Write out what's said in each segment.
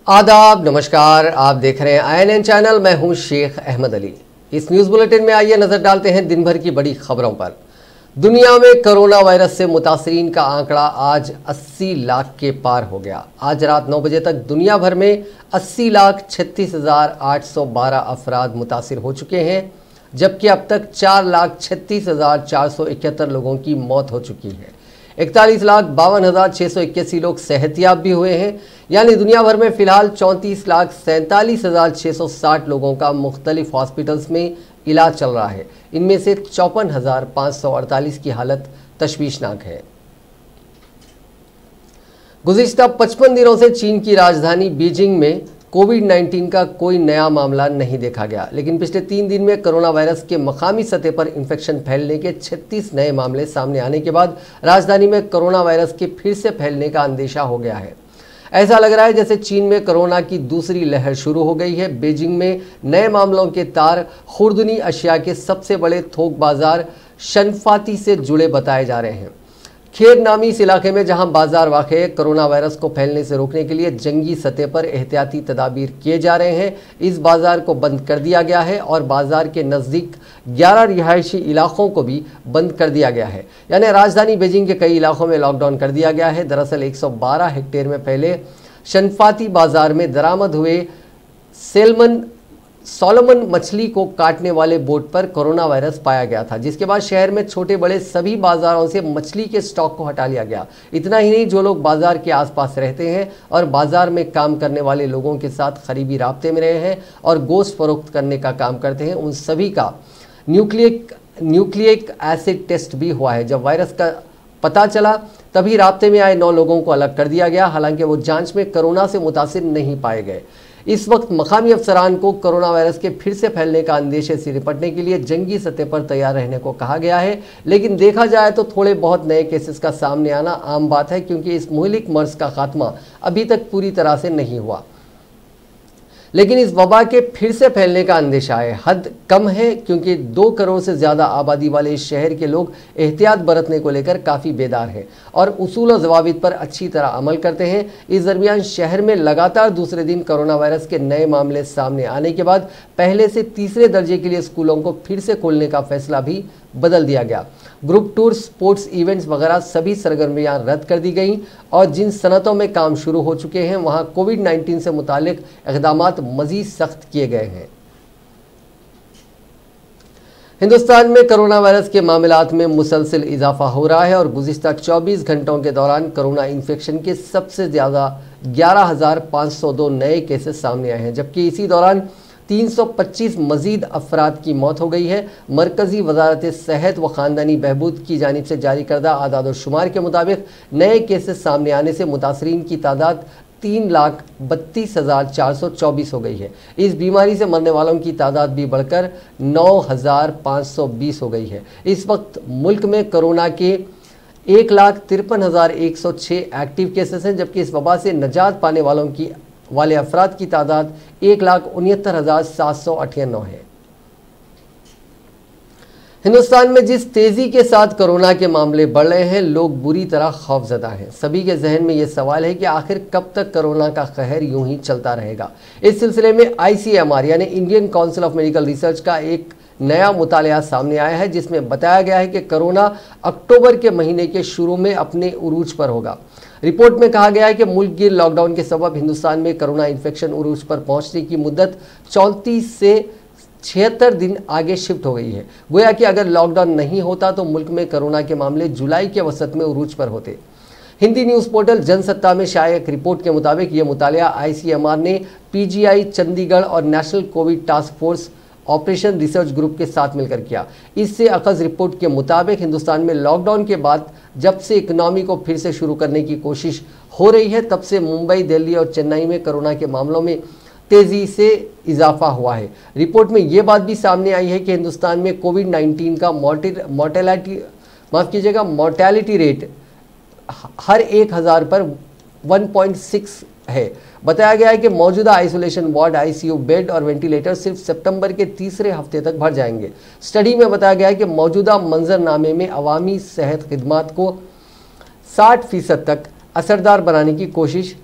आदाब, नमस्कार। आप देख रहे हैं INN चैनल। मैं हूं शेख अहमद अली। इस न्यूज़ बुलेटिन में आइए नजर डालते हैं दिन भर की बड़ी खबरों पर। दुनिया में कोरोना वायरस से मुतासरीन का आंकड़ा आज 80 लाख के पार हो गया। आज रात 9 बजे तक दुनिया भर में 80,36,812 अफराद मुतासिर हो चुके हैं, जबकि अब तक 4,36,471 लोगों की मौत हो चुकी है। 41,52,681 लोग सेहतियाब भी हुए हैं। यानी दुनिया भर में फिलहाल 34,47,660 लोगों का मुख्तलिफ हॉस्पिटल्स में इलाज चल रहा है। इनमें से 54,548 की हालत तशवीशनाक है। गुज़िश्ता 55 दिनों से चीन की राजधानी बीजिंग में कोविड-19 का कोई नया मामला नहीं देखा गया, लेकिन पिछले 3 दिन में कोरोना वायरस के मकामी सतह पर इन्फेक्शन फैलने के 36 नए मामले सामने आने के बाद राजधानी में कोरोना वायरस के फिर से फैलने का अंदेशा हो गया है। ऐसा लग रहा है जैसे चीन में कोरोना की दूसरी लहर शुरू हो गई है। बीजिंग में नए मामलों के तार खुर्दनी अशिया के सबसे बड़े थोक बाजार शनफाती से जुड़े बताए जा रहे हैं। खेर नामी इस इलाके में जहां बाजार वाक़ है, कोरोना वायरस को फैलने से रोकने के लिए जंगी सतह पर एहतियाती तदाबीर किए जा रहे हैं। इस बाजार को बंद कर दिया गया है और बाजार के नज़दीक 11 रिहायशी इलाकों को भी बंद कर दिया गया है। यानी राजधानी बीजिंग के कई इलाकों में लॉकडाउन कर दिया गया है। दरअसल 112 हेक्टेयर में फैले शनफाती बाजार में दरामद हुए सोलोमन मछली को काटने वाले बोट पर कोरोना वायरस पाया गया था, जिसके बाद शहर में छोटे बड़े सभी बाजारों से मछली के स्टॉक को हटा लिया गया। इतना ही नहीं, जो लोग बाजार के आसपास रहते हैं और बाजार में काम करने वाले लोगों के साथ करीबी राब्ते में रहे हैं और गोश्त फरोख्त करने का काम करते हैं, उन सभी का न्यूक्लिक एसिड टेस्ट भी हुआ है। जब वायरस का पता चला तभी राब्ते में आए 9 लोगों को अलग कर दिया गया। हालांकि वो जांच में कोरोना से मुतासिर नहीं पाए गए। इस वक्त मकामी अफसरान को कोरोना वायरस के फिर से फैलने का अंदेशे से निपटने के लिए जंगी सतह पर तैयार रहने को कहा गया है। लेकिन देखा जाए तो थोड़े बहुत नए केसेस का सामने आना आम बात है, क्योंकि इस मुहलिक मर्ज का खात्मा अभी तक पूरी तरह से नहीं हुआ। लेकिन इस वबा के फिर से फैलने का अंदेशा है। हद कम है, क्योंकि 2 करोड़ से ज़्यादा आबादी वाले इस शहर के लोग एहतियात बरतने को लेकर काफ़ी बेदार हैं और उसूल और ज़वाबित पर अच्छी तरह अमल करते हैं। इस दरमियान शहर में लगातार दूसरे दिन कोरोना वायरस के नए मामले सामने आने के बाद पहले से तीसरे दर्जे के लिए स्कूलों को फिर से खोलने का फैसला भी बदल दिया गया। ग्रुप टूर, स्पोर्ट्स इवेंट्स वगैरह सभी सरगर्मियां रद्द कर दी गई और जिन सनतों में काम शुरू हो चुके हैं वहां कोविड-19 से मुतालिक इक़दामात मज़ीद सख्त किए गए हैं। हिंदुस्तान में कोरोना वायरस के मामलात में मुसलसल इजाफा हो रहा है और गुज़िश्ता 24 घंटों के दौरान कोरोना इन्फेक्शन के सबसे ज़्यादा 11,502 नए केसेस सामने आए हैं, जबकि इसी दौरान 325 मजीद अफराद की मौत हो गई है। मरकज़ी वज़ारत सेहत व ख़ानदानी बहबूद की जानिब से जारी करदा आदाद और शुमार के मुताबिक नए केसेस सामने आने से मुतासरीन की तादाद 3,32,424 हो गई है। इस बीमारी से मरने वालों की तादाद भी बढ़कर 9,520 हो गई है। इस वक्त मुल्क में कोरोना के 1,53,106 एक्टिव केसेस हैं, जबकि इस वबा से नजात पाने वाले अफराद की तादाद 1,69,798 है। हिंदुस्तान में जिस तेज़ी के साथ कोरोना के मामले बढ़ रहे हैं, लोग बुरी तरह खौफजदा हैं। सभी के जहन में ये सवाल है कि आखिर कब तक कोरोना का कहर यूं ही चलता रहेगा। इस सिलसिले में ICMR यानी Indian council of medical research का एक नया मुतालिया सामने आया है, जिसमें बताया गया है कि कोरोना अक्टूबर के महीने के शुरू में अपने उरूज पर होगा। रिपोर्ट में कहा गया है कि मुल्क गिर लॉकडाउन के सबब हिंदुस्तान में कोरोना इन्फेक्शन उरूज पर पहुंचने की मुद्दत 34 से 76 दिन आगे शिफ्ट हो गई है। गोया कि अगर लॉकडाउन नहीं होता तो मुल्क में कोरोना के मामले जुलाई के वसत में उरूज पर होते। हिंदी न्यूज़ पोर्टल जनसत्ता में शाया एक रिपोर्ट के मुताबिक ये मुतालिया ICMR ने PGI चंडीगढ़ और national Covid task force operation research group के साथ मिलकर किया। इससे अखज़ रिपोर्ट के मुताबिक हिंदुस्तान में लॉकडाउन के बाद जब से इकनॉमी को फिर से शुरू करने की कोशिश हो रही है, तब से मुंबई, दिल्ली और चेन्नई में कोरोना के मामलों में तेज़ी से इजाफा हुआ है। रिपोर्ट में ये बात भी सामने आई है कि हिंदुस्तान में कोविड-19 का मोर्टेलिटी रेट हर 1,000 पर 1.6 है। बताया गया है कि मौजूदा आइसोलेशन वार्ड, ICU बेड और वेंटिलेटर सिर्फ सितंबर के तीसरे हफ्ते तक भर जाएंगे। स्टडी में बताया गया है कि मौजूदा मंजरनामे में अवामी सेहत खिदमात को 60% तक असरदार बनाने की कोशिश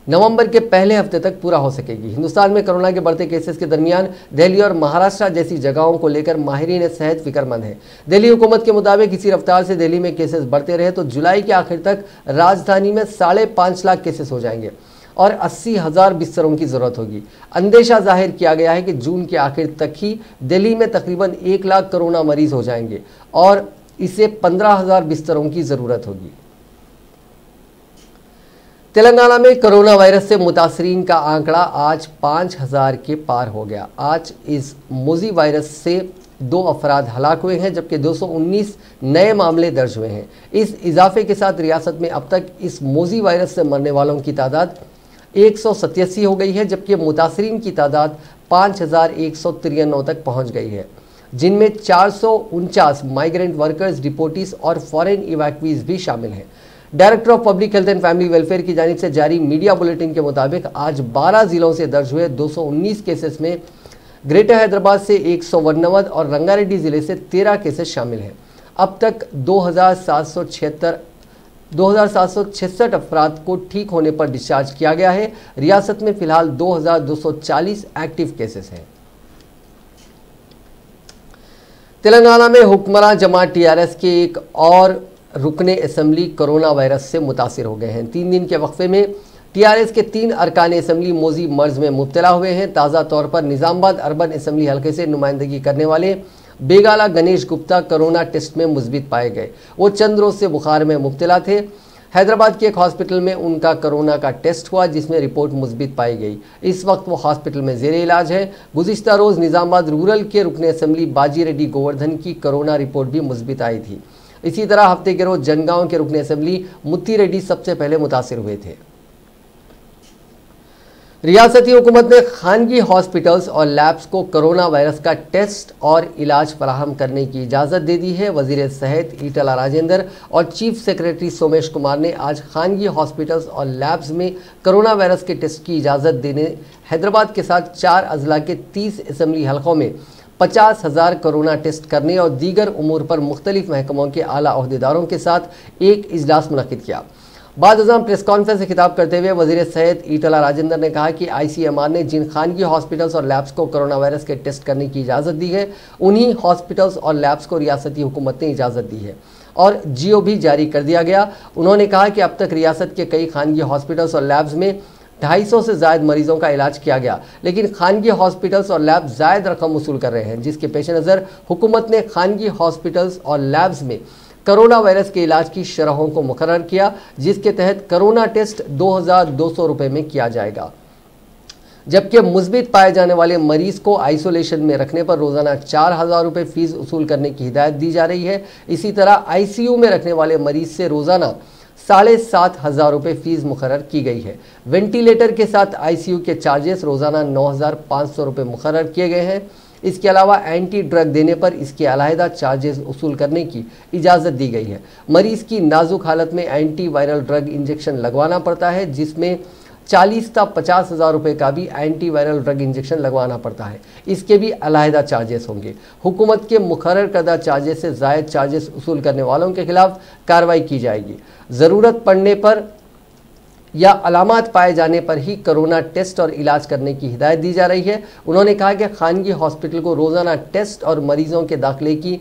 नवंबर के पहले हफ्ते तक पूरा हो सकेगी। हिंदुस्तान में कोरोना के बढ़ते केसेस के दरमियान दिल्ली और महाराष्ट्र जैसी जगहों को लेकर माहिरीन सेहत फिक्रमंद है। दिल्ली हुकूमत के मुताबिक इसी रफ्तार से दिल्ली में केसेस बढ़ते रहे तो जुलाई के आखिर तक राजधानी में 5.5 लाख केसेस हो जाएंगे और 80,000 बिस्तरों की जरूरत होगी। अंदेशा जाहिर किया गया है कि जून के आखिर तक ही दिल्ली में तकरीबन 1 लाख कोरोना मरीज हो जाएंगे और इसे 15,000 बिस्तरों की जरूरत होगी। तेलंगाना में कोरोना वायरस से मुतासरीन का आंकड़ा आज 5,000 के पार हो गया। आज इस मोजी वायरस से 2 अफराद हलाक हुए हैं जबकि 219 नए मामले दर्ज हुए हैं। इस इजाफे के साथ रियासत में अब तक इस मोजी वायरस से मरने वालों की तादाद 187 हो गई है जबकि मुतासरीन की तादाद 5,193 तक पहुंच गई है, जिनमें 449 माइग्रेंट वर्कर्स, डिपोटीज और फॉरेन इवैक्यूज भी शामिल हैं। Director of public health and family welfare की जानिब से जारी मीडिया बुलेटिन के मुताबिक आज 12 जिलों से दर्ज हुए 219 केसेस में ग्रेटर हैदराबाद से 199 और रंगारेड्डी जिले से 13 केसेस शामिल हैं। अब तक 2,766 अफराद को ठीक होने पर डिस्चार्ज किया गया है। रियासत में फिलहाल 2,240 एक्टिव केसेस हैं। तेलंगाना में हुक्मरान जमात टीआरएस के एक और रुकने असेंबली कोरोना वायरस से मुतासिर हो गए हैं। 3 दिन के वक्फे में टीआरएस के 3 अरकान असेंबली मोजी मर्ज में मुब्तला हुए हैं। ताज़ा तौर पर निज़ामबाद अर्बन असेंबली हल्के से नुमाइंदगी करने वाले बेगाला गणेश गुप्ता कोरोना टेस्ट में मुस्बित पाए गए। वो चंद रोज से बुखार में मुब्तला थे। हैदराबाद के एक हॉस्पिटल में उनका कोरोना का टेस्ट हुआ जिसमें रिपोर्ट मुस्बित पाई गई। इस वक्त वो हॉस्पिटल में जेर इलाज है। गुज़िश्ता रोज़ निज़ामबाद रूरल के रुकने असेंबली बाजी रेड्डी गोवर्धन की कोरोना रिपोर्ट भी मुस्बित आई थी। इसी तरह हफ्ते के रोज जनगांव के रुकने असेंबली मुत्ती रेड्डी सबसे पहले मुतासिर हुए थे। रियासती हुकूमत ने खानगी हॉस्पिटल्स और लैब्स को कोरोना वायरस का टेस्ट और इलाज फराहम करने की इजाज़त दे दी है। वजीर सेहत ईटला राजेंद्र और चीफ सेक्रेटरी सोमेश कुमार ने आज खानगी हॉस्पिटल्स और लैब्स में कोरोना वायरस के टेस्ट की इजाज़त देने हैदराबाद के साथ 4 अजला के 30 असेंबली हलकों में 50,000 कोरोना टेस्ट करने और दीगर उमूर पर मुख्तलिफ महकमों के आला अहदेदारों के साथ एक इजलास मुनक्किद किया। बाद अज़ाम प्रेस कॉन्फ्रेंस से खिताब करते हुए वज़ीर सेहत ईटला राजेंद्र ने कहा कि ICMR ने जिन खानगी हॉस्पिटल्स और लैब्स को कोरोना वायरस के टेस्ट करने की इजाज़त दी है उन्हीं हॉस्पिटल्स और लैब्स को रियासती हुकूमत ने इजाज़त दी है और GO भी जारी कर दिया गया। उन्होंने कहा कि अब तक रियासत के कई खानगी हॉस्पिटल्स और लैब्स में 250 से ज़ायद मरीजों का इलाज किया गया, लेकिन खानगी हॉस्पिटल्स और लैब ज़ायद रकम वसूल कर रहे हैं, जिसके पेश नज़र हुकूमत ने खानगी हॉस्पिटल्स और लैब्स में कोरोना वायरस के इलाज की शरहों को मुकर्रर किया, जिसके तहत कोरोना टेस्ट 2,200 रुपये में किया जाएगा, जबकि मुस्बित पाए जाने वाले मरीज को आइसोलेशन में रखने पर रोजाना 4,000 रुपये फीस वसूल करने की हिदायत दी जा रही है। इसी तरह ICU में रखने वाले मरीज से रोजाना 7,500 रुपये फीस मुकर्रर की गई है। वेंटिलेटर के साथ ICU के चार्जेस रोजाना 9,500 रुपये मुकर्रर किए गए हैं। इसके अलावा एंटी ड्रग देने पर इसके अलहदा चार्जेस वसूल करने की इजाज़त दी गई है। मरीज की नाजुक हालत में एंटी वायरल ड्रग इंजेक्शन लगवाना पड़ता है, जिसमें 40 से 50,000 रुपये का भी एंटी वायरल ड्रग इंजेक्शन लगवाना पड़ता है। इसके भी अलहदा चार्जेस होंगे। हुकूमत के मुकर्रर करदा चार्जेस से ज़ायद चार्जेस वसूल करने वालों के खिलाफ कार्रवाई की जाएगी। ज़रूरत पड़ने पर या अलामात पाए जाने पर ही कोरोना टेस्ट और इलाज करने की हिदायत दी जा रही है। उन्होंने कहा कि खानगी हॉस्पिटल को रोज़ाना टेस्ट और मरीजों के दाखिले की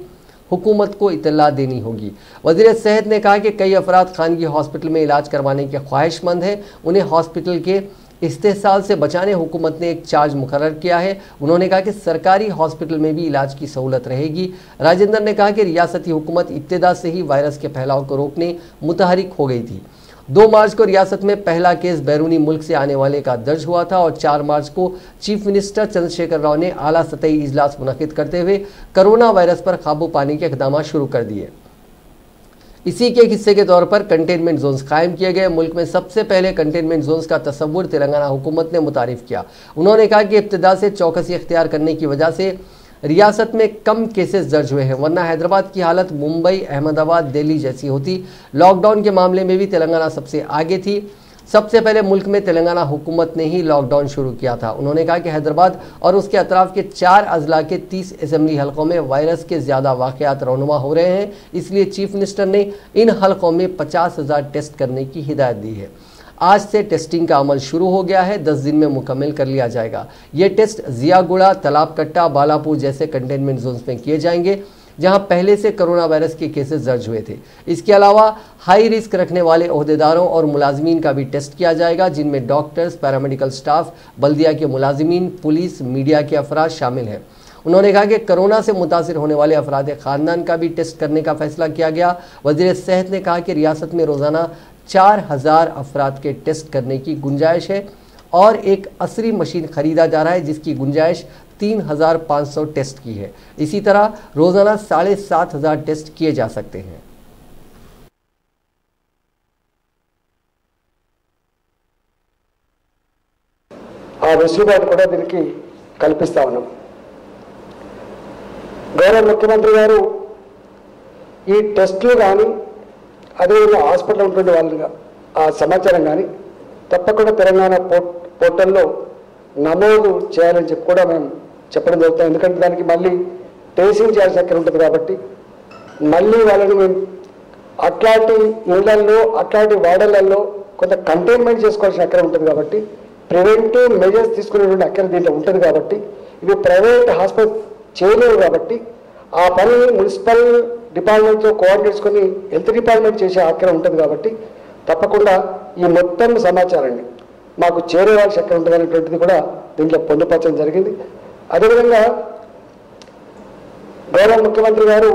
हुकूमत को इत्तला देनी होगी। वज़ीर सेहत ने कहा कि कई अफराद खानगी हॉस्पिटल में इलाज करवाने के ख्वाहिशमंद हैं, उन्हें हॉस्पिटल के इस्तेसाल से बचाने हुकूमत ने एक चार्ज मुकर्रर किया है। उन्होंने कहा कि सरकारी हॉस्पिटल में भी इलाज की सहूलत रहेगी। राजेंद्र ने कहा कि रियासती हुकूमत इब्तिदा से ही वायरस के फैलाव को रोकने मुतहरिक हो गई थी। 2 मार्च को रियासत में पहला केस बैरूनी मुल्क से आने वाले का दर्ज हुआ था और 4 मार्च को चीफ मिनिस्टर चंद्रशेखर राव ने आला सतही इजलास मुनक्किद करते हुए कोरोना वायरस पर काबू पाने के इक़दाम शुरू कर दिए। इसी के एक हिस्से के तौर पर कंटेनमेंट जोन्स कायम किए गए। मुल्क में सबसे पहले कंटेनमेंट जोन्स का तस्वुर तेलंगाना हुकूमत ने मुतारिफ किया। उन्होंने कहा कि इब्तिदा से चौकसी इख्तियार करने की वजह से रियासत में कम केसेस दर्ज हुए हैं, वरना हैदराबाद की हालत मुंबई, अहमदाबाद, दिल्ली जैसी होती। लॉकडाउन के मामले में भी तेलंगाना सबसे आगे थी। सबसे पहले मुल्क में तेलंगाना हुकूमत ने ही लॉकडाउन शुरू किया था। उन्होंने कहा कि हैदराबाद और उसके अतराफ के 4 अजला के 30 असेंबली हलकों में वायरस के ज़्यादा वाक़यात रौनुमा हो रहे हैं, इसलिए चीफ मिनिस्टर ने इन हलकों में 50,000 टेस्ट करने की हिदायत दी है। आज से टेस्टिंग का अमल शुरू हो गया है। 10 दिन में मुकम्मल कर लिया जाएगा। ये टेस्ट जियागुड़ा, तलाबकट्टा, बालापुर जैसे कंटेनमेंट जोन्स में किए जाएंगे जहां पहले से कोरोना वायरस के केसेस दर्ज हुए थे। इसके अलावा हाई रिस्क रखने वाले ओहदेदारों और मुलाजमीन का भी टेस्ट किया जाएगा, जिनमें डॉक्टर्स, पैरामेडिकल स्टाफ, बल्दिया के मुलाजमीन, पुलिस, मीडिया के अफराद शामिल हैं। उन्होंने कहा कि कोरोना से मुतासिर होने वाले अफराद खानदान का भी टेस्ट करने का फैसला किया गया। वज़ीर सेहत ने कहा कि रियासत में रोज़ाना 4000 अफराद के टेस्ट करने की गुंजाइश है और एक असरी मशीन खरीदा जा रहा है जिसकी गुंजाइश 3500 टेस्ट की है। इसी तरह रोजाना 7500 टेस्ट किए जा सकते हैं। ఆ వెసులుబాటు కూడా దీనికి కల్పిస్తా ఉన్నాం. గౌరవ ముఖ్యమంత్రి గారు ఈ టెస్టులు కానీ అదేవిధంగా హాస్పిటల్ ఉన్నటువంటి వాళ్ళుగా ఆ సమాచారం కానీ తప్పకుండా తెలంగాణ పోర్టల్లో నమోదు చేయాలని చెప్పి కూడా మేము చెప్పడం జరుగుతుంది. ఎందుకంటే దానికి మళ్ళీ ట్రేసింగ్ చేయాల్సిన అక్కడ ఉంటుంది కాబట్టి మళ్ళీ వాళ్ళని మేము అట్లాంటి ఇళ్లల్లో అట్లాంటి వార్డులలో కొంత కంటైన్మెంట్ చేసుకోవాల్సిన అక్కడ ఉంటుంది కాబట్టి ప్రివెంటివ్ మెజర్స్ తీసుకునేటువంటి అక్కడ దీంట్లో ఉంటుంది కాబట్టి ఇవి ప్రైవేట్ హాస్పిటల్ చేయలేవు కాబట్టి ఆ పని మున్సిపల్ డిపార్ట్మెంట్తో కోఆర్డినేట్ చేసుకొని హెల్త్ డిపార్ట్మెంట్ చేసే అక్కడ ఉంటుంది కాబట్టి తప్పకుండా ఈ మొత్తం సమాచారాన్ని మాకు చేరేవాల్సి ఎక్కడ ఉంటుంది అనేటువంటిది కూడా దీంట్లో పొందుపరచడం జరిగింది. అదేవిధంగా గౌరవ ముఖ్యమంత్రి గారు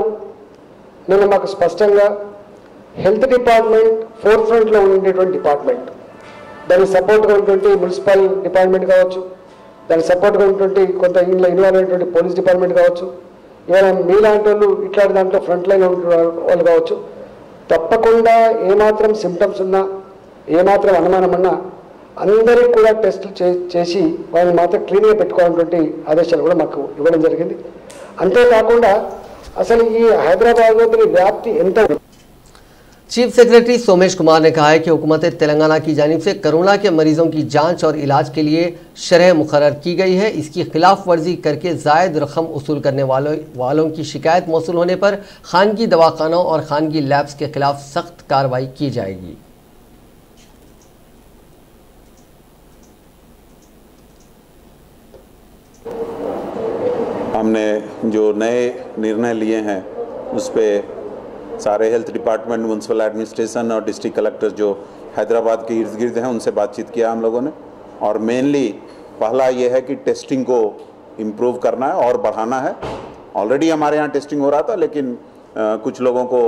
నిన్న మాకు స్పష్టంగా హెల్త్ డిపార్ట్మెంట్ ఫోర్ ఫ్రంట్లో ఉండేటువంటి డిపార్ట్మెంట్, దానికి సపోర్ట్గా ఉన్నటువంటి మున్సిపల్ డిపార్ట్మెంట్ కావచ్చు, దానికి సపోర్ట్గా ఉన్నటువంటి కొంత ఇంట్లో ఇన్వాల్వ్ అయినటువంటి పోలీస్ డిపార్ట్మెంట్ కావచ్చు, ఏమైనా మీలాంటి వాళ్ళు ఇట్లాంటి దాంట్లో ఫ్రంట్ లైన్ వాళ్ళు కావచ్చు, తప్పకుండా ఏమాత్రం సిమ్టమ్స్ ఉన్నా ఏమాత్రం అనుమానం ఉన్నా అందరికి కూడా టెస్టులు చేసి వాళ్ళని మాత్రం క్లీన్గా పెట్టుకోవాలన్నటువంటి ఆదేశాలు కూడా మాకు ఇవ్వడం జరిగింది. అంతేకాకుండా అసలు ఈ హైదరాబాద్లో దీని వ్యాప్తి ఎంత. चीफ सेक्रेटरी सोमेश कुमार ने कहा है कि हुकूमत तेलंगाना की जानिब से कोरोना के मरीजों की जांच और इलाज के लिए शरह मुकर्रर की गई है। इसकी खिलाफ वर्जी करके जायद रकम वसूल करने वालों की शिकायत मौसूल होने पर खानगी दवाखानों और खानगी लैब्स के खिलाफ सख्त कार्रवाई की जाएगी। हमने जो नए निर्णय लिए हैं उस पर सारे हेल्थ डिपार्टमेंट, म्यूनसिपल एडमिनिस्ट्रेशन और डिस्ट्रिक्ट कलेक्टर जो हैदराबाद के इर्द गिर्द हैं उनसे बातचीत किया हम लोगों ने। और मेनली पहला ये है कि टेस्टिंग को इम्प्रूव करना है और बढ़ाना है। ऑलरेडी हमारे यहाँ टेस्टिंग हो रहा था, लेकिन कुछ लोगों को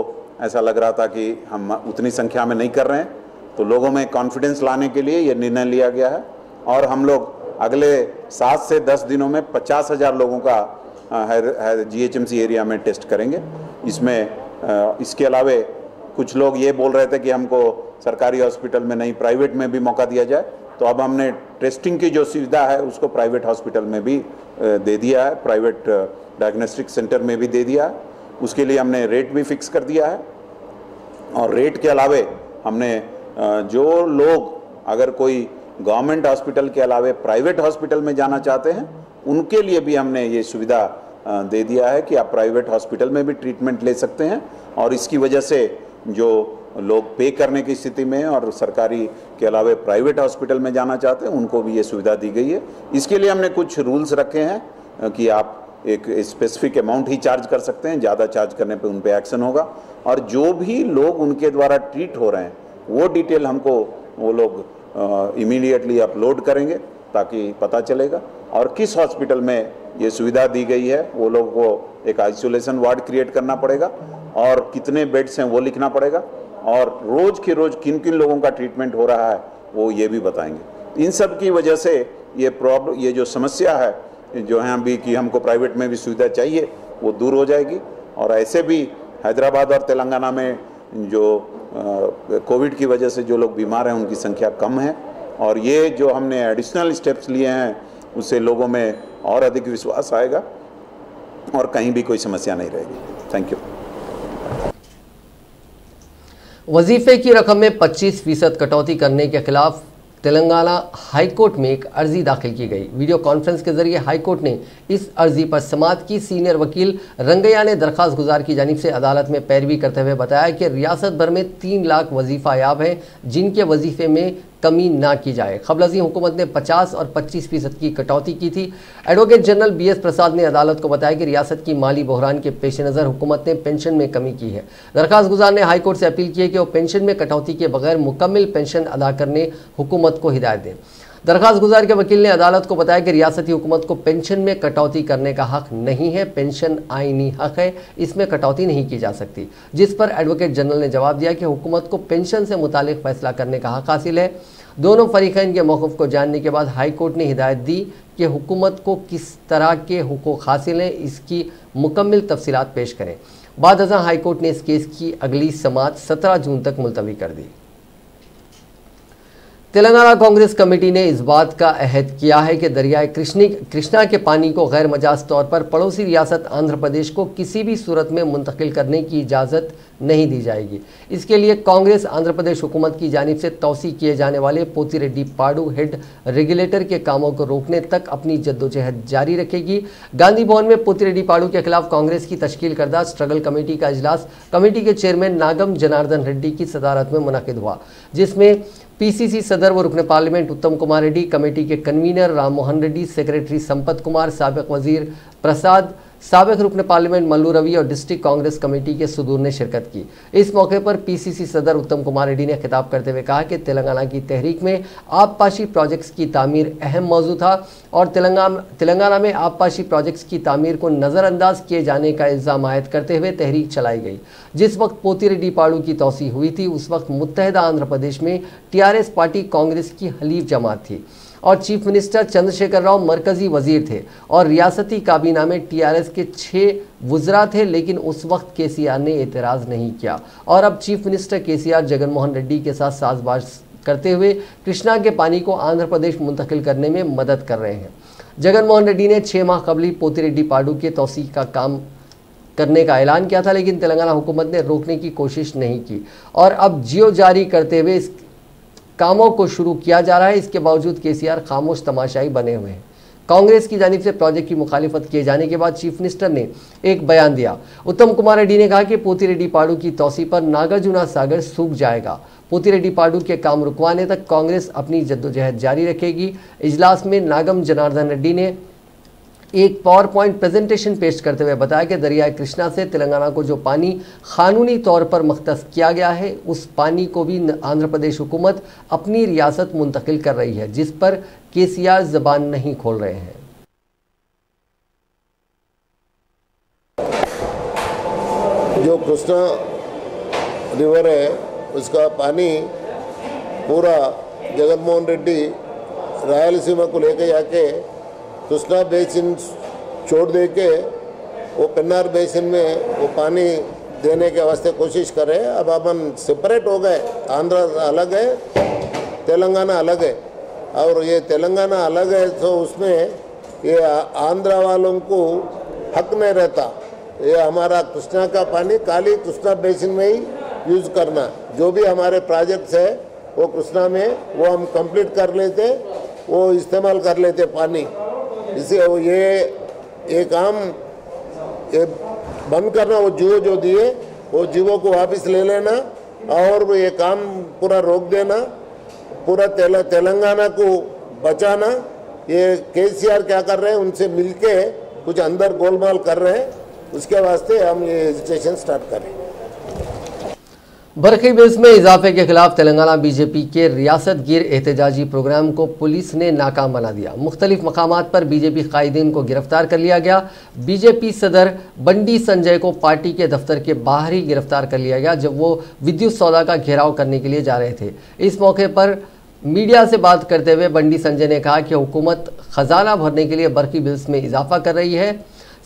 ऐसा लग रहा था कि हम उतनी संख्या में नहीं कर रहे हैं, तो लोगों में कॉन्फिडेंस लाने के लिए ये निर्णय लिया गया है। और हम लोग अगले 7 से 10 दिनों में 50,000 लोगों का GHMC एरिया में टेस्ट करेंगे। इसमें इसके अलावे कुछ लोग ये बोल रहे थे कि हमको सरकारी हॉस्पिटल में नहीं, प्राइवेट में भी मौका दिया जाए, तो अब हमने टेस्टिंग की जो सुविधा है उसको प्राइवेट हॉस्पिटल में भी दे दिया है, प्राइवेट डायग्नोस्टिक सेंटर में भी दे दिया है। उसके लिए हमने रेट भी फिक्स कर दिया है। और रेट के अलावे हमने जो लोग अगर कोई गवर्नमेंट हॉस्पिटल के अलावे प्राइवेट हॉस्पिटल में जाना चाहते हैं उनके लिए भी हमने ये सुविधा दे दिया है कि आप प्राइवेट हॉस्पिटल में भी ट्रीटमेंट ले सकते हैं। और इसकी वजह से जो लोग पे करने की स्थिति में और सरकारी के अलावे प्राइवेट हॉस्पिटल में जाना चाहते हैं उनको भी ये सुविधा दी गई है। इसके लिए हमने कुछ रूल्स रखे हैं कि आप एक स्पेसिफिक अमाउंट ही चार्ज कर सकते हैं, ज़्यादा चार्ज करने पे उन पे एक्शन होगा। और जो भी लोग उनके द्वारा ट्रीट हो रहे हैं वो डिटेल हमको वो लोग इमीडिएटली अपलोड करेंगे ताकि पता चलेगा। और किस हॉस्पिटल में ये सुविधा दी गई है वो लोगों को एक आइसोलेशन वार्ड क्रिएट करना पड़ेगा और कितने बेड्स हैं वो लिखना पड़ेगा, और रोज़ के रोज़ किन किन लोगों का ट्रीटमेंट हो रहा है वो ये भी बताएंगे। इन सब की वजह से ये जो समस्या है जो है अभी कि हमको प्राइवेट में भी सुविधा चाहिए वो दूर हो जाएगी। और ऐसे भी हैदराबाद और तेलंगाना में जो कोविड की वजह से जो लोग बीमार हैं उनकी संख्या कम है, और ये जो हमने एडिशनल स्टेप्स लिए हैं उससे लोगों में और अधिक विश्वास आएगा और कहीं भी कोई समस्या नहीं रहेगी। Thank you. वजीफे की रकम में 25% कटौती करने के खिलाफ तेलंगाना हाईकोर्ट में एक अर्जी दाखिल की गई। वीडियो कॉन्फ्रेंस के जरिए हाईकोर्ट ने इस अर्जी पर समाअत की। सीनियर वकील रंगैया ने दरखास्त गुजार की जानिब से अदालत में पैरवी करते हुए बताया कि रियासत भर में 3 लाख वजीफा याब हैं जिनके वजीफे में कमी ना की जाए। कबलजी हुकूमत ने 50 और 25% की कटौती की थी। एडवोकेट जनरल BS प्रसाद ने अदालत को बताया कि रियासत की माली बहरान के पेश नज़र हुकूमत ने पेंशन में कमी की है। दरख्वास्त गुजार ने हाईकोर्ट से अपील की है कि वो पेंशन में कटौती के बगैर मुकम्मल पेंशन अदा करने हुकूमत को हिदायत दें। दरख्वास्त गुजार के वकील ने अदालत को बताया कि रियासती हुकूमत को पेंशन में कटौती करने का हक नहीं है, पेंशन आईनी हक है, इसमें कटौती नहीं की जा सकती। जिस पर एडवोकेट जनरल ने जवाब दिया कि हुकूमत को पेंशन से मुतालिक फैसला करने का हक हासिल है। दोनों फरीकैन के मौक़िफ़ को जानने के बाद हाईकोर्ट ने हिदायत दी कि हुकूमत को किस तरह के हुकूक हासिल हैं, इसकी मुकम्मल तफसीलात पेश करें। बाद अज़ां हाईकोर्ट ने इस केस की अगली समाअत 17 जून तक मुलतवी कर दी। तेलंगाना कांग्रेस कमेटी ने इस बात का अहद किया है कि दरियाए कृष्णा के पानी को गैर मजाज तौर पर पड़ोसी रियासत आंध्र प्रदेश को किसी भी सूरत में मुंतकिल करने की इजाज़त नहीं दी जाएगी। इसके लिए कांग्रेस आंध्र प्रदेश हुकूमत की जानिब से तौसी किए जाने वाले पोतिरेड्डी पाडू हेड रेगुलेटर के कामों को रोकने तक अपनी जद्दोजहद जारी रखेगी। गांधी भवन में पोतिरेड्डी पाडू के खिलाफ कांग्रेस की तश्कील करदा स्ट्रगल कमेटी का इजलास कमेटी के चेयरमैन नागम जनार्दन रेड्डी की सदारत में मुनक़िद हुआ, जिसमें PCC सदर व रुकन पार्लियामेंट उत्तम कुमार रेड्डी, कमेटी के कन्वीनर राम मोहन रेड्डी, सेक्रेटरी संपत कुमार, साबिक वजीर प्रसाद, साबिक रुकन पार्लियामेंट मल्लू रवि और डिस्ट्रिक्ट कांग्रेस कमेटी के सदूर ने शिरकत की। इस मौके पर PCC सदर उत्तम कुमार रेड्डी ने खिताब करते हुए कहा कि तेलंगाना की तहरीक में आबपाशी प्रोजेक्ट्स की तामीर अहम मौजू था और तेलंगाना में आबपाशी प्रोजेक्ट्स की तामीर को नज़रअंदाज किए जाने का इल्ज़ाम आयद करते हुए तहरीक चलाई गई। जिस वक्त पोतिरेड्डी पाडू की तौसी हुई थी उस वक्त मुत्तहदा आंध्र प्रदेश में TRS पार्टी कांग्रेस की हलीफ जमात थी और चीफ मिनिस्टर चंद्रशेखर राव मरकजी वजीर थे और रियासती काबीना में TRS के 6 वज़रा थे, लेकिन उस वक्त KCR ने एतराज़ नहीं किया और अब chief minister KCR Jagan Mohan Reddy के साथ साजबाज करते हुए कृष्णा के पानी को आंध्र प्रदेश मुंतकिल करने में मदद कर रहे हैं। जगन मोहन रेड्डी ने 6 माह कबल पोतिरेड्डी पाडू के तौसी का काम करने का ऐलान किया था, लेकिन तेलंगाना हुकूमत ने रोकने की कोशिश नहीं की और अब जियो जारी करते हुए इस कामों को शुरू किया जा रहा है। इसके बावजूद KCR खामोश तमाशाई बने हुए हैं। कांग्रेस की जानिब से प्रोजेक्ट की मुखालिफत किए जाने के बाद चीफ मिनिस्टर ने एक बयान दिया। उत्तम कुमार रेड्डी ने कहा कि पोतिरेड्डी पाडू की तौसी पर नागार्जुना सागर सूख जाएगा। पोतिरेड्डी पाडू के काम रुकवाने तक कांग्रेस अपनी जद्दोजहद जारी रखेगी। इजलास में नागम जनार्दन रेड्डी ने एक पावर पॉइंट प्रेजेंटेशन पेश करते हुए बताया कि दरियाए कृष्णा से तेलंगाना को जो पानी कानूनी तौर पर मख्तस किया गया है उस पानी को भी आंध्र प्रदेश हुकूमत अपनी रियासत मुंतकिल कर रही है, जिस पर KCR जबान नहीं खोल रहे हैं। जो कृष्णा रिवर है उसका पानी पूरा जगनमोहन रेड्डी रायलसीमा को लेके जाके कृष्णा बेसिन छोड़ दे के वो पेन्नार बेसिन में वो पानी देने के वास्ते कोशिश कर रहे हैं। अब अपन सेपरेट हो गए, आंध्र अलग है, तेलंगाना अलग है और ये तेलंगाना अलग है तो उसमें ये आंध्र वालों को हक नहीं रहता। ये हमारा कृष्णा का पानी खाली कृष्णा बेसिन में ही यूज़ करना, जो भी हमारे प्रोजेक्ट्स है वो कृष्णा में वो हम कंप्लीट कर लेते, वो इस्तेमाल कर लेते पानी। इसे ये काम ये बंद करना, वो जीवो जो दिए वो जीवों को वापस ले लेना और ये काम पूरा रोक देना, पूरा तेलंगाना को बचाना। ये KCR क्या कर रहे हैं, उनसे मिलके कुछ अंदर गोलमाल कर रहे हैं, उसके वास्ते हम ये एजिटेशन स्टार्ट करें। बरखी बिल्स में इजाफे के खिलाफ तेलंगाना BJP के रियासत गिर एहतजाजी प्रोग्राम को पुलिस ने नाकाम बना दिया। मुख्तलिफ मकामात पर BJP कायदीन को गिरफ्तार कर लिया गया। BJP सदर बंडी संजय को पार्टी के दफ्तर के बाहर ही गिरफ्तार कर लिया गया जब वो विद्युत सौदा का घेराव करने के लिए जा रहे थे। इस मौके पर मीडिया से बात करते हुए बंडी संजय ने कहा कि हुकूमत खजाना भरने के लिए बरखी बिल्स में इजाफा कर रही है।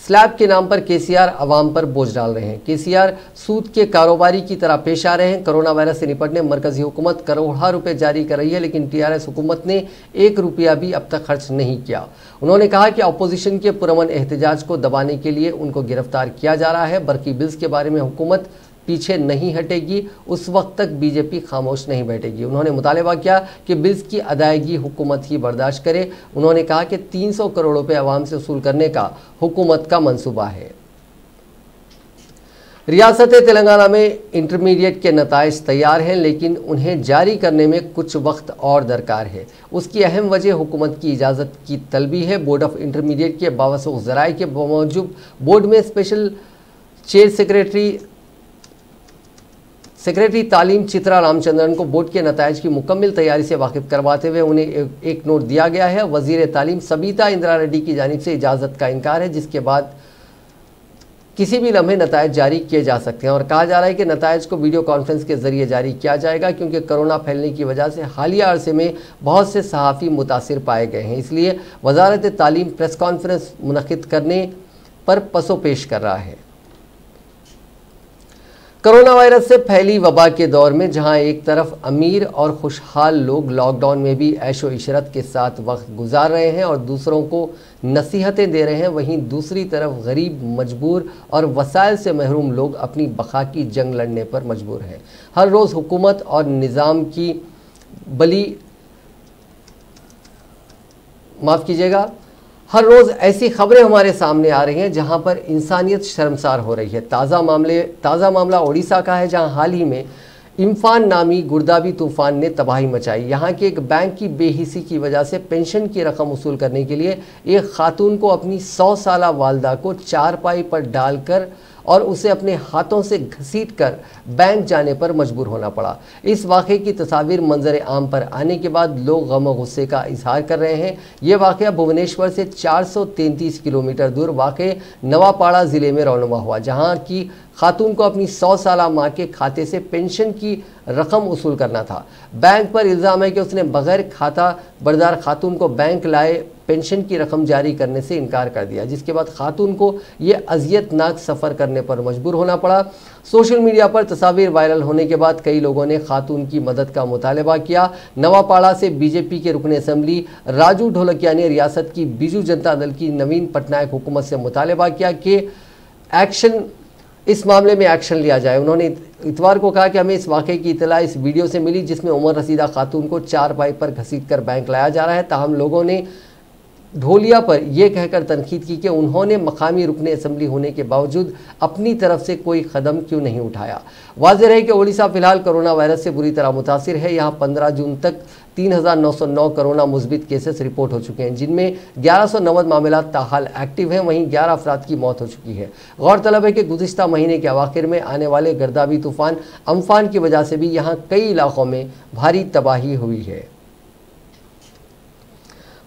स्लैब के नाम पर KCR अवाम पर बोझ डाल रहे हैं। KCR सूद के कारोबारी की तरह पेश आ रहे हैं। कोरोना वायरस से निपटने मरकजी हुकूमत करोड़ों रुपए जारी कर रही है, लेकिन TRS हुकूमत ने 1 रुपया भी अब तक खर्च नहीं किया। उन्होंने कहा कि अपोजिशन के पुरअमन एहतजाज को दबाने के लिए उनको गिरफ्तार किया जा रहा है। बरखी बिल्स के बारे में हुकूमत पीछे नहीं हटेगी, उस वक्त तक BJP खामोश नहीं बैठेगी। उन्होंने मुतालबा किया कि बिल्स की अदायगी हुकूमत ही बर्दाश्त करे। उन्होंने कहा कि 300 करोड़ रुपए आवाम से वसूल करने का हुकूमत का मंसूबा है। रियासत तेलंगाना में इंटरमीडिएट के नताइज तैयार हैं, लेकिन उन्हें जारी करने में कुछ वक्त और दरकार है। उसकी अहम वजह हुकूमत की इजाज़त की तलबी है। बोर्ड ऑफ इंटरमीडिएट के बावसूख ज़राए के मौजूद बोर्ड में स्पेशल चेयर सेक्रेटरी तालीम चित्रा रामचंद्रन को बोर्ड के नताइज की मुकम्मल तैयारी से वाकिफ करवाते हुए उन्हें एक नोट दिया गया है। वज़ीर तालीम सबीता इंदिरा रेड्डी की जानिब से इजाज़त का इनकार है, जिसके बाद किसी भी लम्हे नताइज जारी किए जा सकते हैं और कहा जा रहा है कि नताइज को वीडियो कॉन्फ्रेंस के जरिए जारी किया जाएगा, क्योंकि कोरोना फैलने की वजह से हालिया अरसे में बहुत से सहाफ़ी मुतासिर पाए गए हैं। इसलिए वजारत तालीम प्रेस कॉन्फ्रेंस मुनक़िद करने पर पसोपेश कर रहा है। कोरोना वायरस से फैली वबा के दौर में जहां एक तरफ अमीर और खुशहाल लोग लॉकडाउन में भी ऐशो इशरत के साथ वक्त गुजार रहे हैं और दूसरों को नसीहतें दे रहे हैं, वहीं दूसरी तरफ गरीब, मजबूर और वसाइल से महरूम लोग अपनी बका की जंग लड़ने पर मजबूर हैं। हर रोज़ हुकूमत और निज़ाम की हर रोज़ ऐसी खबरें हमारे सामने आ रही हैं जहां पर इंसानियत शर्मसार हो रही है। ताज़ा मामला ओडिशा का है, जहां हाल ही में इम्फान नामी गुर्दाबी तूफान ने तबाही मचाई। यहाँ के एक बैंक की बेहिसी की वजह से पेंशन की रकम वसूल करने के लिए एक खातून को अपनी 100 साला वालदा को चारपाई पर डालकर और उसे अपने हाथों से घसीटकर बैंक जाने पर मजबूर होना पड़ा। इस वाक़े की तस्वीर मंजर आम पर आने के बाद लोग गम और गुस्से का इजहार कर रहे हैं। ये वाक़या भुवनेश्वर से 433 किलोमीटर दूर वाक़े नवापाड़ा ज़िले में रौनुमा हुआ, जहाँ की खातून को अपनी 100 साला माँ के खाते से पेंशन की रकम वसूल करना था। बैंक पर इल्ज़ाम है कि उसने बगैर खाता बरदार खातून को बैंक लाए पेंशन की रकम जारी करने से इनकार कर दिया, जिसके बाद खातून को ये अजियतनाक सफ़र करने पर मजबूर होना पड़ा। सोशल मीडिया पर तस्वीर वायरल होने के बाद कई लोगों ने खातून की मदद का मुतालबा किया। नवापाड़ा से बीजेपी के रुकन असम्बली राजू ढोलकिया ने रियासत की बीजू जनता दल की नवीन पटनायक हुकूमत से मुतालबा किया कि इस मामले में एक्शन लिया जाए। उन्होंने इतवार को कहा कि हमें इस वाक़े की इतला इस वीडियो से मिली जिसमें उमर रसीदा खातून को चारपाई पर घसीटकर बैंक लाया जा रहा है। ताहम लोगों ने ढोलिया पर यह कहकर तनकीद की कि उन्होंने मकामी रुकने असम्बली होने के बावजूद अपनी तरफ से कोई कदम क्यों नहीं उठाया। वाज़ेह है कि ओडिशा फिलहाल कोरोना वायरस से बुरी तरह मुतासिर है। यहाँ 15 जून तक 3909 कोरोना मुस्बित केसेस रिपोर्ट हो चुके हैं, जिनमें 1190 मामला ताहाल एक्टिव हैं। वहीं 11 अफराद की मौत हो चुकी है। गौरतलब है कि गुज़िश्ता महीने के अवाखिर में आने वाले गर्दाबी तूफ़ान अम्फान की वजह से भी यहाँ कई इलाकों में भारी तबाही हुई है।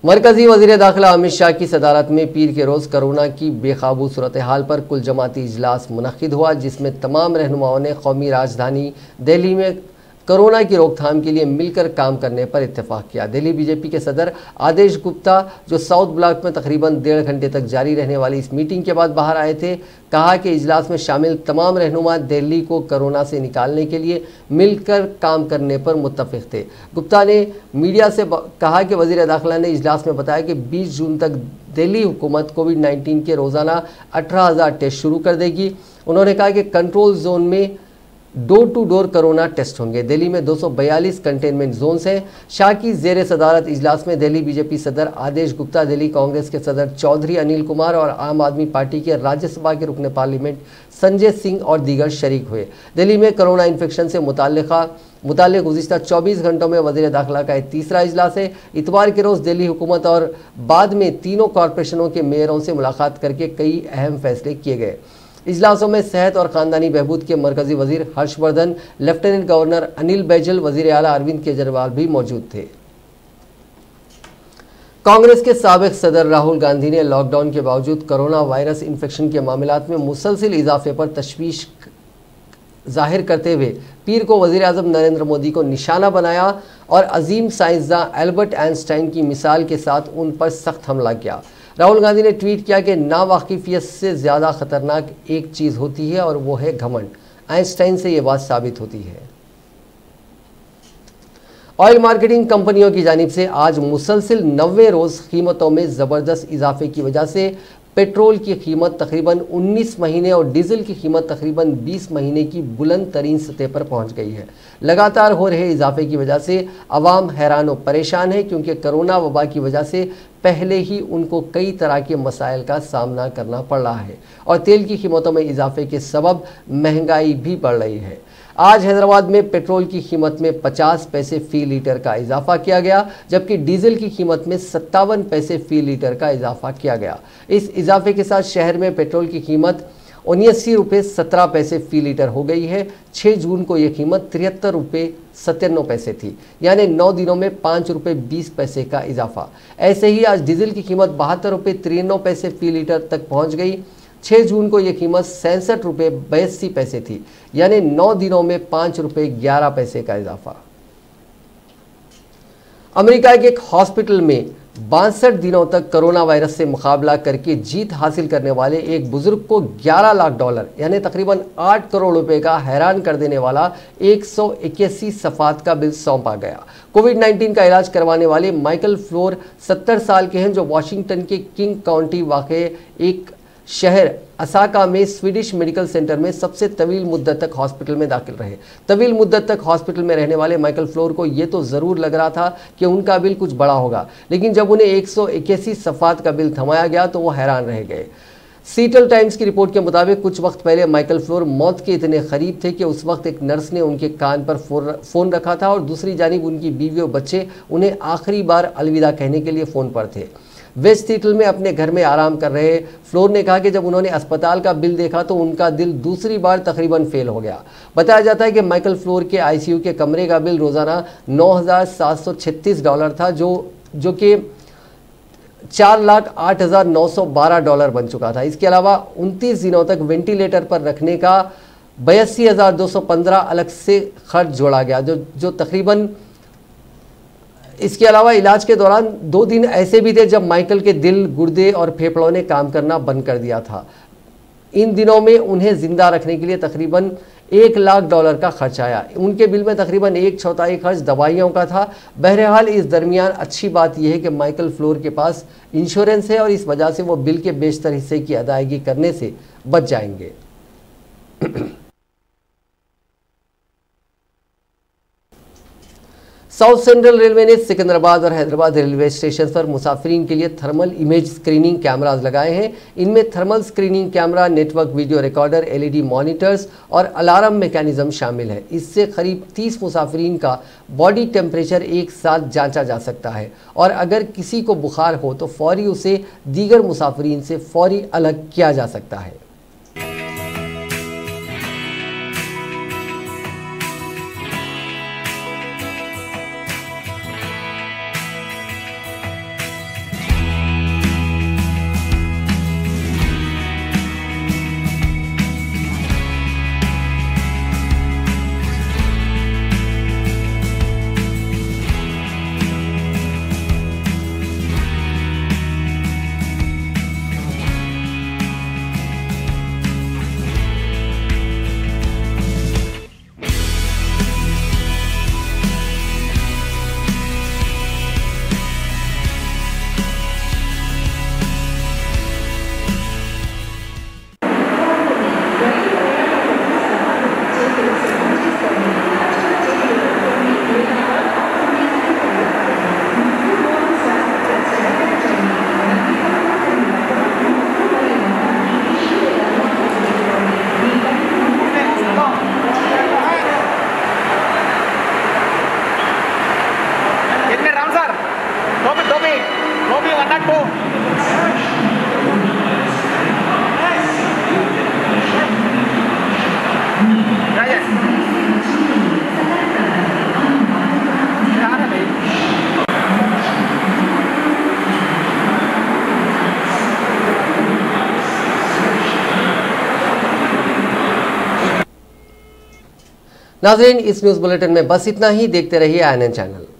मरकज़ी वज़ीर दाखिला अमित शाह की सदारत में पीर के रोज़ कोरोना की बेकाबू सूरत हाल पर कुल जमाती इजलास मुनक़िद हुआ, जिसमें तमाम रहनुमाओं ने कौमी राजधानी दिल्ली में कोरोना की रोकथाम के लिए मिलकर काम करने पर इत्तेफाक किया। दिल्ली बीजेपी के सदर आदेश गुप्ता, जो साउथ ब्लॉक में तकरीबन 1.5 घंटे तक जारी रहने वाली इस मीटिंग के बाद बाहर आए थे, कहा कि इजलास में शामिल तमाम रहनुमा दिल्ली को कोरोना से निकालने के लिए मिलकर काम करने पर मुत्तफिक थे। गुप्ता ने मीडिया से कहा कि वज़ीर दाखिला ने इजलास में बताया कि 20 जून तक दिल्ली हुकूमत कोविड-19 के रोज़ाना 18,000 टेस्ट शुरू कर देगी। उन्होंने कहा कि कंट्रोल जोन में door to door corona test होंगे। दिल्ली में 242 कंटेनमेंट जोन्स हैं। शाह की ज़ेर सदारत इजलास में दिल्ली बीजेपी सदर आदेश गुप्ता, दिल्ली कांग्रेस के सदर चौधरी अनिल कुमार और आम आदमी पार्टी के राज्यसभा के रुकन पार्लियामेंट संजय सिंह और दीगर शरीक हुए। दिल्ली में कोरोना इन्फेक्शन से मुताल्लिक़ गुज़िश्ता 24 घंटों में वज़ीर दाखिला का तीसरा इजलास है। इतवार के रोज़ दिल्ली हुकूमत और बाद में तीनों कॉरपोरेशनों के मेयरों से मुलाकात करके कई अहम फैसले किए गए। इजलासों में सेहत और ख़ानदानी बहबूद के मरकज़ी वज़ीर हर्षवर्धन, लेफ्टिनेंट गवर्नर अनिल बैजल, वज़ीर आला अरविंद केजरीवाल भी मौजूद थे। कांग्रेस के साबिक़ सदर राहुल गांधी ने लॉकडाउन के बावजूद कोरोना वायरस इन्फेक्शन के मामलात में मुसलसिल इजाफे पर तशवीश जाहिर करते हुए पीर को वज़ीर आज़म नरेंद्र मोदी को निशाना बनाया और अजीम साइंसदान एल्बर्ट आइंस्टाइन की मिसाल के साथ उन पर सख्त हमला किया। राहुल गांधी ने ट्वीट किया कि नावाकिफियत से ज़्यादा ख़तरनाक एक चीज़ होती है और वो है घमंड। आइंस्टाइन से ये बात साबित होती है। ऑयल मार्केटिंग कंपनियों की जानिब से आज मुसलसिल 90 रोज़ कीमतों में ज़बरदस्त इजाफे की वजह से पेट्रोल की कीमत तकरीबन 19 महीने और डीजल की कीमत तकरीबन 20 महीने की बुलंद तरीन सतह पर पहुंच गई है। लगातार हो रहे इजाफे की वजह से अवाम हैरान और परेशान है, क्योंकि कोरोना वबा की वजह से पहले ही उनको कई तरह के मसाइल का सामना करना पड़ रहा है और तेल की कीमतों में इजाफे के सबब महंगाई भी बढ़ रही है। आज हैदराबाद में पेट्रोल की कीमत में 50 पैसे फी लीटर का इजाफा किया गया, जबकि डीजल की कीमत में 57 पैसे फी लीटर का इजाफा किया गया। इस इजाफे के साथ शहर में पेट्रोल की कीमत 79 रुपये 17 पैसे फी लीटर हो गई है। 6 जून को यह कीमत 73 रुपये 97 पैसे थी, यानी 9 दिनों में 5 रुपये 20 पैसे का इजाफा। ऐसे ही आज डीजल की कीमत 72 रुपये 93 पैसे फी लीटर तक पहुंच गई। 6 जून को यह कीमत 67 रुपये 82 पैसे थी, यानी 9 दिनों में 5 रुपये 11 पैसे का इजाफा। अमेरिका के एक हॉस्पिटल में 62 दिनों तक कोरोना वायरस से मुकाबला करके जीत हासिल करने वाले एक बुजुर्ग को $11 लाख यानी तकरीबन 8 करोड़ रुपए का हैरान कर देने वाला 181 सफ़ात का बिल सौंपा गया। कोविड-19 का इलाज करवाने वाले माइकल फ्लोर 70 साल के हैं, जो वाशिंगटन के किंग काउंटी वाक़े एक शहर असाका में स्वीडिश मेडिकल सेंटर में सबसे तवील मुद्दत तक हॉस्पिटल में दाखिल रहे। तवील मुद्दत तक हॉस्पिटल में रहने वाले माइकल फ्लोर को ये तो ज़रूर लग रहा था कि उनका बिल कुछ बड़ा होगा, लेकिन जब उन्हें 181 सफ़ात का बिल थमाया गया तो वो हैरान रह गए। सीटल टाइम्स की रिपोर्ट के मुताबिक कुछ वक्त पहले माइकल फ्लोर मौत के इतने करीब थे कि उस वक्त एक नर्स ने उनके कान पर फ़ोन रखा था और दूसरी जानिब उनकी बीवी और बच्चे उन्हें आखिरी बार अलविदा कहने के लिए फ़ोन पर थे। वेस्ट सीटल में अपने घर में आराम कर रहे फ्लोर ने कहा कि जब उन्होंने अस्पताल का बिल देखा तो उनका दिल दूसरी बार तकरीबन फेल हो गया। बताया जाता है कि माइकल फ्लोर के आईसीयू के कमरे का बिल रोज़ाना $9,736 था, जो कि $4,08,912 बन चुका था। इसके अलावा 29 दिनों तक वेंटिलेटर पर रखने का 82,215 अलग से खर्च जोड़ा गया, जो तकरीबन। इसके अलावा इलाज के दौरान 2 दिन ऐसे भी थे जब माइकल के दिल, गुर्दे और फेफड़ों ने काम करना बंद कर दिया था। इन दिनों में उन्हें जिंदा रखने के लिए तकरीबन $1 लाख का खर्च आया। उनके बिल में तकरीबन 1/4 खर्च दवाइयों का था। बहरहाल इस दरमियान अच्छी बात यह है कि माइकल फ्लोर के पास इंश्योरेंस है और इस वजह से वो बिल के बेशतर हिस्से की अदायगी करने से बच जाएंगे। साउथ सेंट्रल रेलवे ने सिकंदराबाद और हैदराबाद रेलवे स्टेशन पर मुसाफिरीन के लिए थर्मल इमेज स्क्रीनिंग कैमरास लगाए हैं। इनमें thermal screening camera, network video recorder, LED monitors और अलार्म मैकेनिज्म शामिल है। इससे करीब 30 मुसाफिरीन का बॉडी टेम्परेचर एक साथ जांचा जा सकता है और अगर किसी को बुखार हो तो फौरी उसे दीगर मुसाफिरीन से फौरी अलग किया जा सकता है। नाज़रीन, इस न्यूज़ बुलेटिन में बस इतना ही। देखते रहिए INN चैनल।